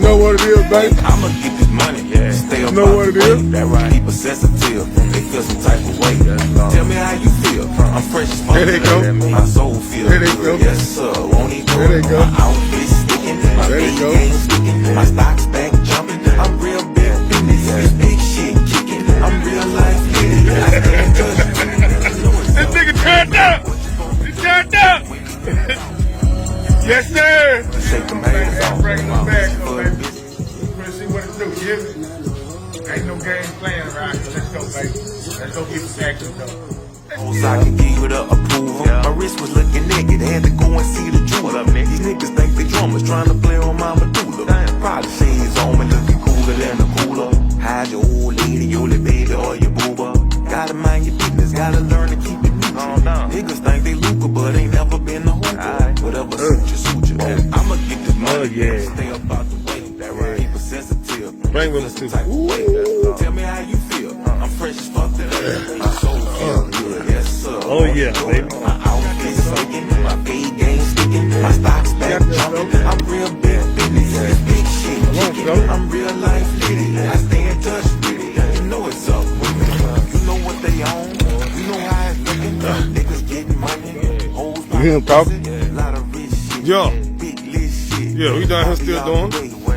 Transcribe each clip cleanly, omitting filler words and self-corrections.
know what it is, baby. I'ma get this money, stay up Know what it is. That right. People sensitive, they feel some type of way. Tell me how you feel. I'm fresh as fuck. There they go. My soul feels There they good. go. Yes, sir. Won't he do There they it? go. My outfit sticking, my There they big go. game sticking, my stocks back jumping. I'm real big business, this big shit kicking. I'm real life living. I stand touch. This nigga turned up. He turned up. Yes, sir. Shake them hands off. Bring them back, baby. Let's see what it do. You hear me? Ain't no game playing around here. Let's go, baby. Let's go get some action, though. I can give it a approval. My wrist was looking naked, had to go and see the jeweler. These niggas think they drummers, trying to play on my medulla. Probably shades on me, looking cooler than a cooler. Hide your old lady, your little baby, or your booba. Gotta mind your business, gotta learn to keep it neutral. Niggas think they lucre, but ain't never been a hooper. Whatever suit you. I'ma get this money, stay up out the way. That right, people sensitive. Bring them to Tell me how you feel. I'm fresh as fuck today. My soul feels good, yes sir. Oh yeah, baby. My outfit sticking, my big game sticking, my stocks back jumping. I'm real big business, this big shit kicking. I'm real life litty, I stay in touch with it. You know it's up with me. You know what they own, you know how it's looking. Niggas getting money, hoes You hear him talking? a lot of rich shit, Yo. big list shit. Yeah, we down here still doing.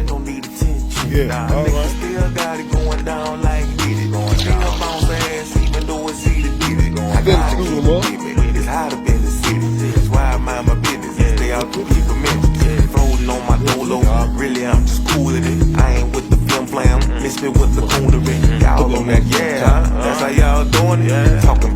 Don't need attention. Yeah, all Niggas right. still got it going down like Diddy. Ain't no bounce ass even though it's easy to get it. I gotta keep it moving. It's hot up in the city. That's why I mind my business. Stay out to keep a minute. Floating on my dolo. Really, I'm just cool with it. I ain't with the film plan. Miss me with the coonery. Y'all on that, that's how y'all doing it. Talking